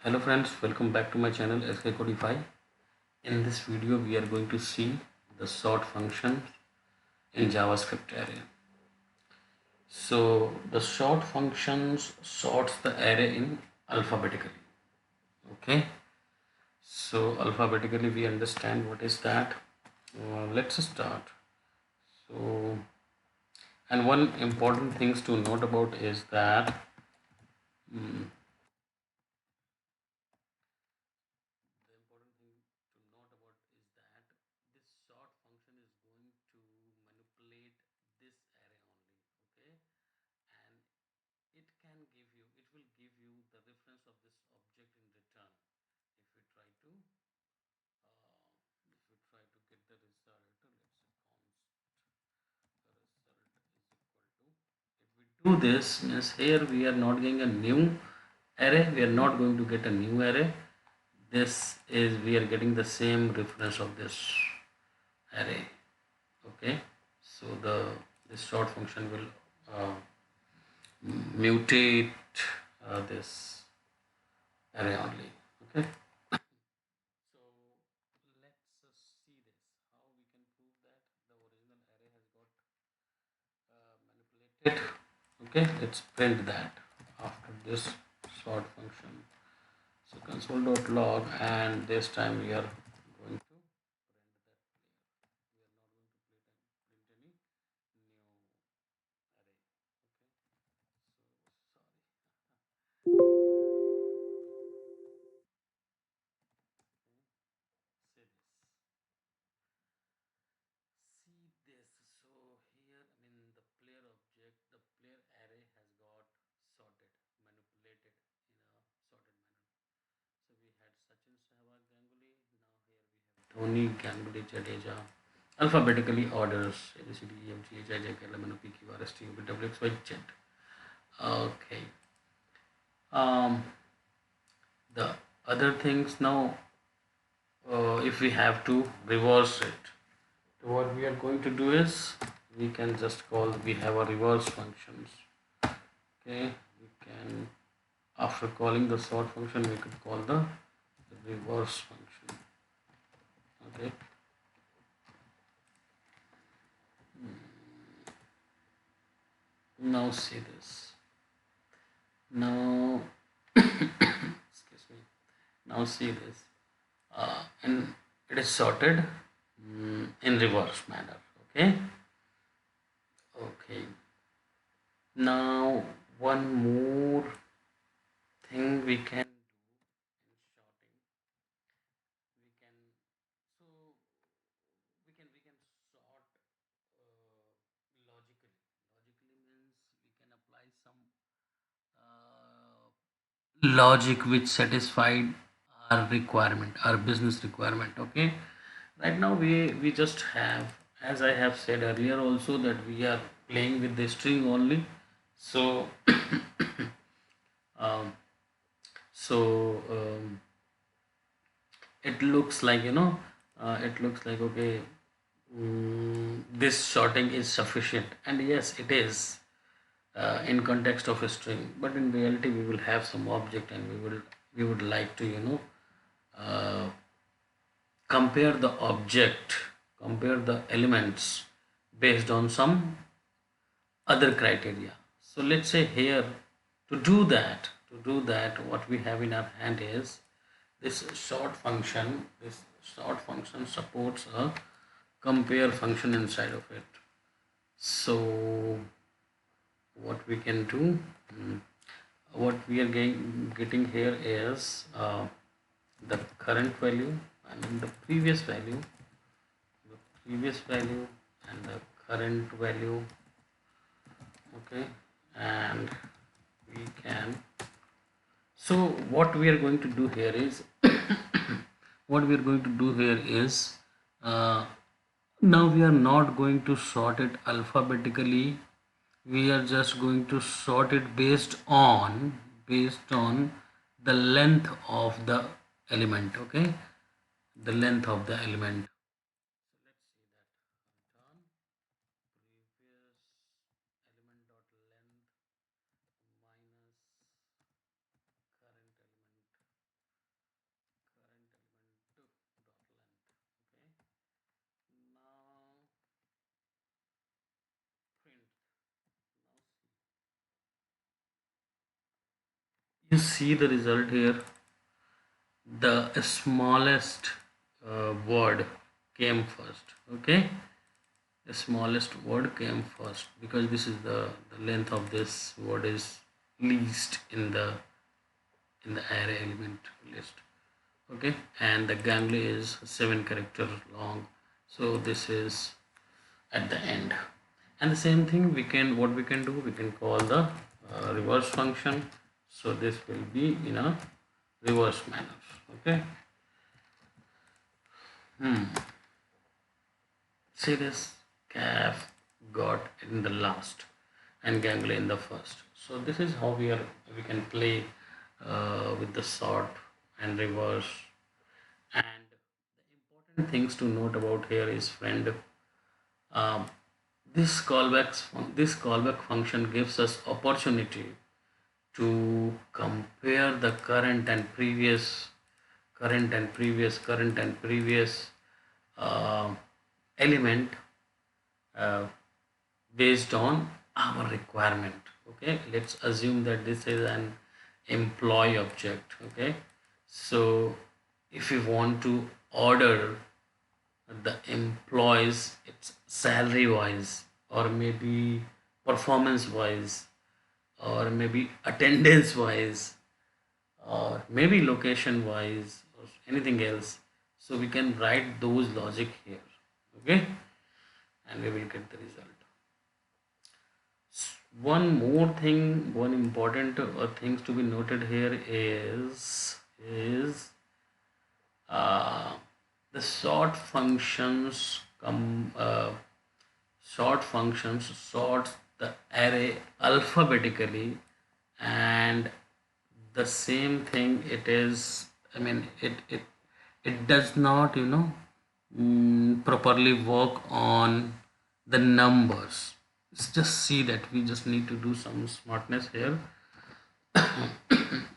Hello friends, welcome back to my channel SK Codify. In this video we are going to see the sort function in JavaScript array. So the sort functions sorts the array in alphabetically. Okay, so alphabetically we understand what is that. Let's start. So, and one important things to note about is that mm, the important thing to note about is that this sort function is going to manipulate this array only. Okay, and it will give you the reference of this object in return. If we try to if we try to get the result, let's say const result is equal to, if we do this means here we are not getting a new array, we are not going to get a new array. This is, we are getting the same reference of this array. Okay, so the this sort function will mutate this array only. Okay, so let's see this, how we can prove that the original array has got manipulated. Okay, let's print that after this sort function. So console.log, and this time we are going to print that player. We are not going to print any new array. Okay, so sorry. Say this. See this. So here, I mean, the player object, the player array has got sorted, manipulated in a sorted manner. So we had Sachin, Sehwag, Ganguly. Now here we have Dhoni, Ganguly, Jadeja. Alphabetically orders A B C D E F G H I J K L M N O P Q R S T U V W X Y Z. Okay. Um, the other things now, if we have to reverse it, so what we are going to do is we can just call, we have a reverse functions. Okay, we can, after calling the sort function, we could call the reverse function. Okay, now see this. Now excuse me, now see this, and it is sorted in reverse manner. Okay, okay, now one more thing we can do in sorting. We can, so we can sort logically. Logically means we can apply some logic which satisfied our requirement, our business requirement. Okay, right now we just have, as I have said earlier also, that we are playing with the string only. So um, so it looks like, it looks like, okay, this sorting is sufficient, and yes it is, in context of a string, but in reality we will have some object, and we would like to, uh, compare the object, compare the elements based on some other criteria. So let's say here, to do that, what we have in our hand is this sort function. This sort function supports a compare function inside of it. So what we can do, what we are getting here is the current value, and then the previous value and the current value. Okay, and we can, so what we are going to do here is what we are going to do here is, uh, now we are not going to sort it alphabetically, we are just going to sort it based on the length of the element. Okay, the length of the element. So let's see that, return previous element dot length minus current element. You see the result here. The smallest word came first. Okay, the smallest word came first because this is the length of this word is least in the array element list. Okay, and the gangly is 7 character long, so this is at the end. And the same thing, we can what we can do, we can call the reverse function. So this will be in a reverse manner. Okay. See this, calf got in the last and gangly in the first. So this is how we can play with the sort and reverse. And the important things to note about here is, friend, um, this callback function gives us opportunity to compare the current and previous uh, element uh, based on our requirement. Okay, let's assume that this is an employee object. Okay, so if we want to order the employees, it's salary wise, or maybe performance wise, or maybe attendance wise, or maybe location wise, or anything else. So we can write those logic here. Okay, and we will get the result. One more thing, one important things to be noted here is uh, the sort functions sorts the array alphabetically, and the same thing it is, I mean, it does not, properly work on the numbers. Just see that we just need to do some smartness here.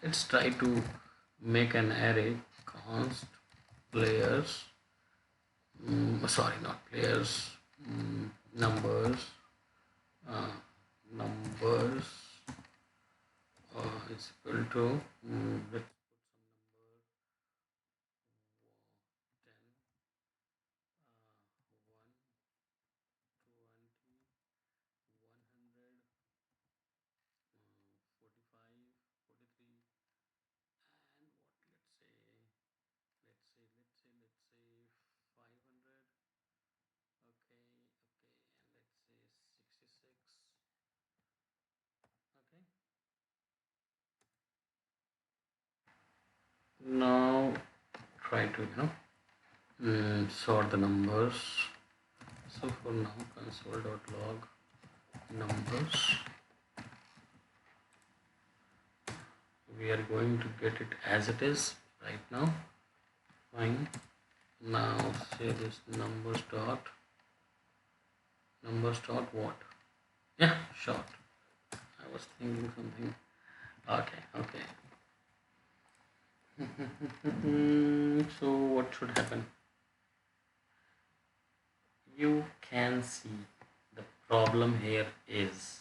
Let's try to make an array const players, sorry, not players, numbers, uh, numbers is equal to, let's put some number 10, 1, 45, 43, and what, let's say 500. Okay, okay, and let's say 66. Okay, now try to, sort the numbers. So for now, console.log numbers, we are going to get it as it is right now. Fine. Now say this numbers dot what? Yeah, short. I was thinking something. Okay, okay. So what should happen? You can see the problem here is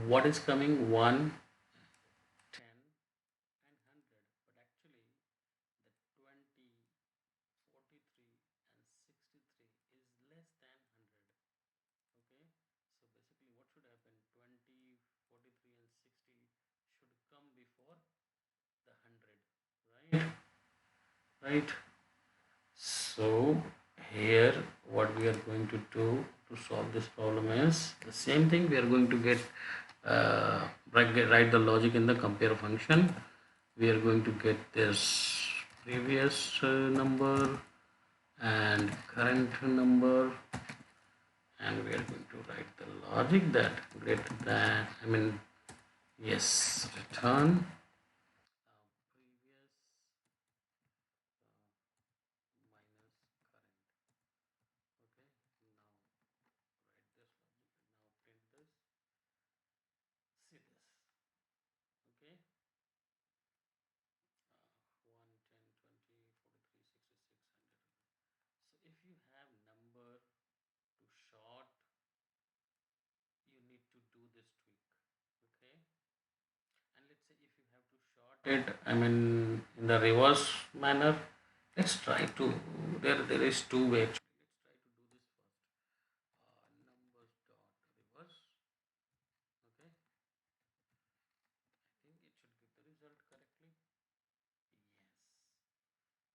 what is coming 1, 10, and 100, but actually the 20, 43, and 63 is less than 100. Okay, so basically what should happen, 20, 43, and 60 should come before the 100, right? Right. So here what we are going to do to solve this problem is the same thing. We are going to write the logic in the compare function. We are going to get this previous number and current number, and we are going to write the logic that greater than, I mean, yes, return previous minus current. Okay, now write this logic and now print this. See this. Okay, 1, 10, 20, 43, 66, 100. So if you have number to short, you need to do this tweak. Okay, and let's say if you have it, I mean, in the reverse manner. Let's try to. There is two way actually. Let's try to do this first. Numbers dot reverse. Okay, I think it should give the result correctly. Yes.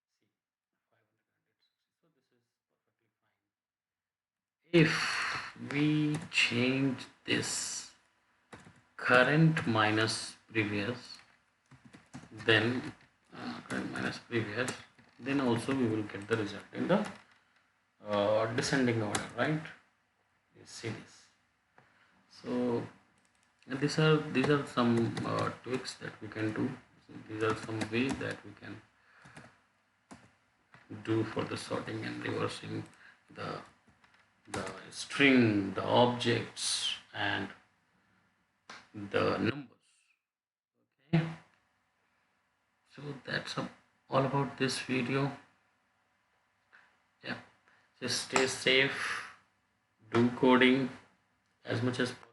See, 560. So this is perfectly fine. If we change this current minus previous, then current minus previous, then also we will get the result in the descending order, right? You see this. So these are some tweaks that we can do. These are some ways that we can do for the sorting and reversing the the string, the objects, and the numbers. Okay, so that's all about this video. Yeah, just stay safe, do coding as much as possible.